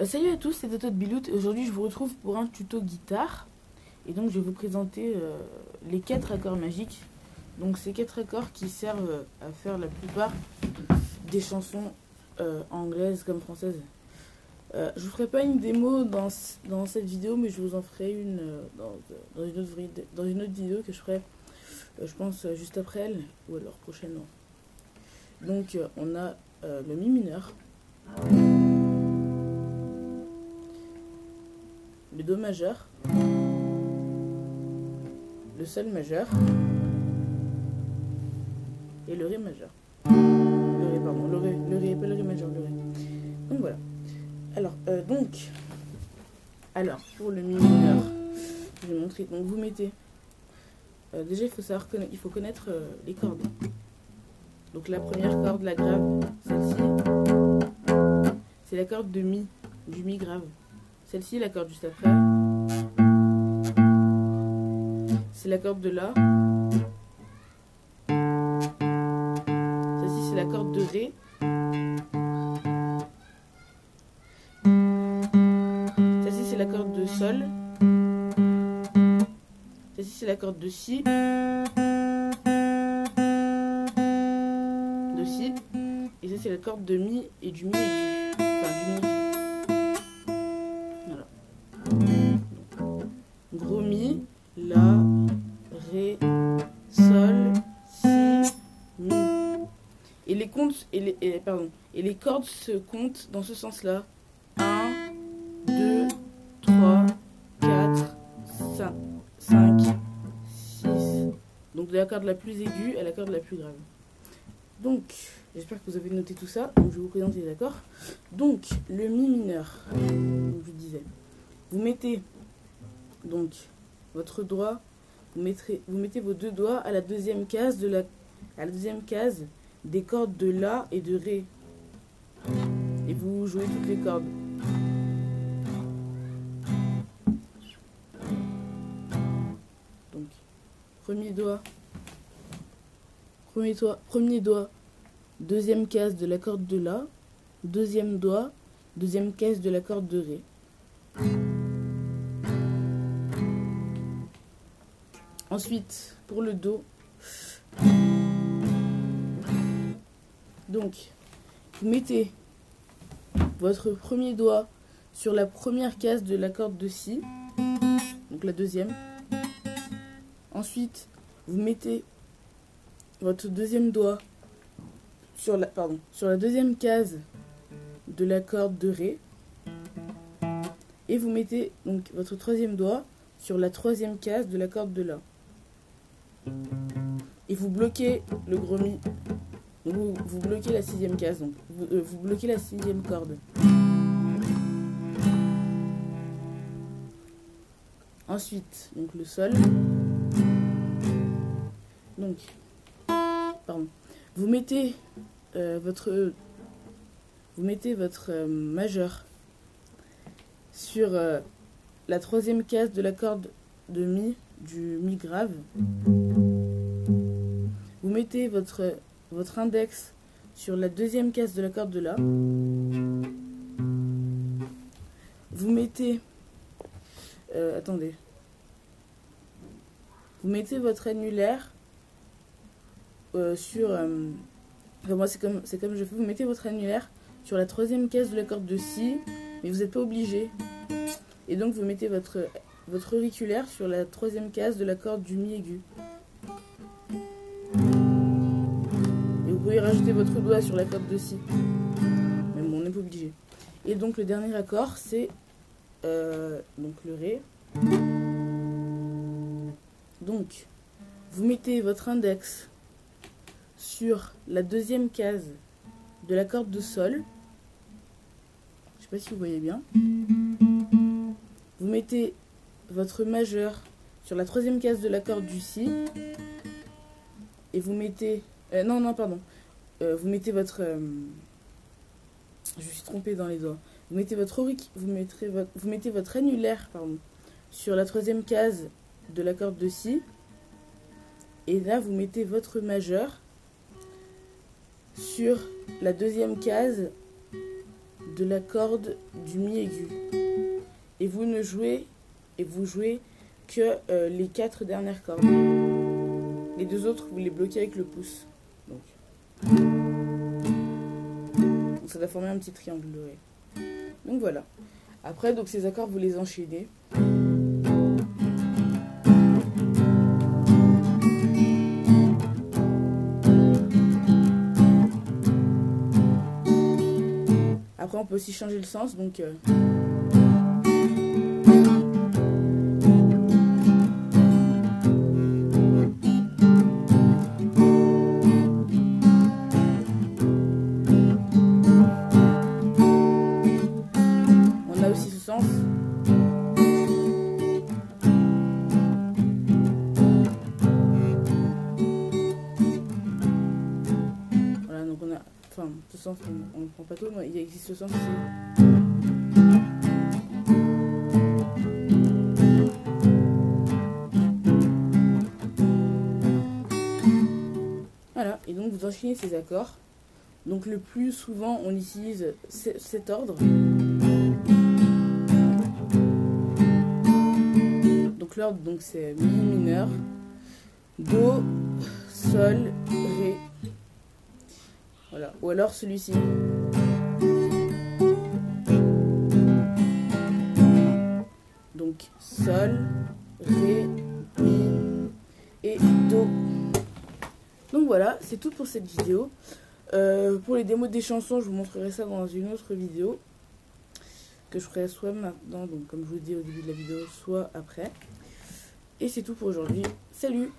Salut à tous, c'est Toto de Bilout et aujourd'hui je vous retrouve pour un tuto guitare. Et donc je vais vous présenter les 4 accords magiques. Donc ces 4 accords qui servent à faire la plupart des chansons anglaises comme françaises. Je vous ferai pas une démo dans cette vidéo, mais je vous en ferai une dans une autre vidéo que je ferai, je pense, juste après elle, ou alors prochainement. Donc on a le mi mineur, le do majeur, le sol majeur et le ré majeur. Le ré, pardon, le ré, pas le ré majeur, le ré. Donc voilà. Alors, pour le mi mineur, je vais montrer. Donc vous mettez, déjà il faut connaître les cordes. Donc la première corde, la grave, celle-ci, c'est la corde de mi, du mi grave. Celle-ci, la corde juste après, c'est la corde de la. Celle-ci, c'est la corde de ré. Celle-ci, c'est la corde de sol. Celle-ci, c'est la corde de si. De si. Et ça, c'est la corde de mi et du mi aigu. Enfin, du mi aigu. Voilà. Gros mi, la, ré, sol, si, mi. Et les comptes, et les cordes se comptent dans ce sens-là. 1, 2, 3, 4, 5, 6. Donc de la corde la plus aiguë à la corde la plus grave. Donc, j'espère que vous avez noté tout ça. Donc je vais vous présenter les accords. Donc, le mi mineur, comme je disais. Vous mettez donc votre doigt, vous mettez vos deux doigts à la deuxième case des cordes de la et de ré. Et vous jouez toutes les cordes. Donc, premier doigt, deuxième case de la corde de la, deuxième doigt, deuxième case de la corde de ré. Ensuite, pour le do, donc, vous mettez votre premier doigt sur la première case de la corde de si, donc la deuxième. Ensuite, vous mettez votre deuxième doigt sur la deuxième case de la corde de ré. Et vous mettez donc votre troisième doigt sur la troisième case de la corde de la. Et vous bloquez le gros mi. Vous bloquez la sixième case, donc vous bloquez la sixième corde. Ensuite, donc le sol. Donc, vous mettez votre majeur sur la troisième case de la corde de mi, du mi grave. Vous mettez votre index sur la deuxième case de la corde de la. Vous mettez vous mettez votre annulaire sur moi c'est comme je fais. Vous mettez votre annulaire sur la troisième case de la corde de si, mais vous n'êtes pas obligé. Et donc vous mettez votre auriculaire sur la troisième case de la corde du mi aigu. Et vous pouvez rajouter votre doigt sur la corde de si, mais bon, on n'est pas obligé. Et donc le dernier accord, c'est donc le ré. Donc vous mettez votre index sur la deuxième case de la corde de sol. Je sais pas si vous voyez bien. Vous mettez votre majeur sur la troisième case de la corde du si. Et vous mettez... vous mettez votre... je me suis trompée dans les doigts. Vous mettez vous mettez votre annulaire sur la troisième case de la corde de si. Et là, vous mettez votre majeur sur la deuxième case de la corde du mi aigu. Et vous ne jouez, vous jouez que les 4 dernières cordes. Les 2 autres, vous les bloquez avec le pouce. Donc ça doit former un petit triangle doré. Donc voilà. Après, donc ces accords, vous les enchaînez. Après, on peut aussi changer le sens, donc on a aussi ce sens. Voilà, donc on a, enfin, ce sens, on ne prend pas tout, mais il existe ce sens aussi. Voilà, et donc vous enchaînez ces accords. Donc le plus souvent, on utilise cet ordre. Donc l'ordre, donc c'est mi mineur, do, sol, ré. Voilà, ou alors celui-ci. Donc sol, ré, mi et do. Donc voilà, c'est tout pour cette vidéo. Pour les démos des chansons, je vous montrerai ça dans une autre vidéo que je ferai soit maintenant, donc comme je vous dis au début de la vidéo, soit après. Et c'est tout pour aujourd'hui. Salut!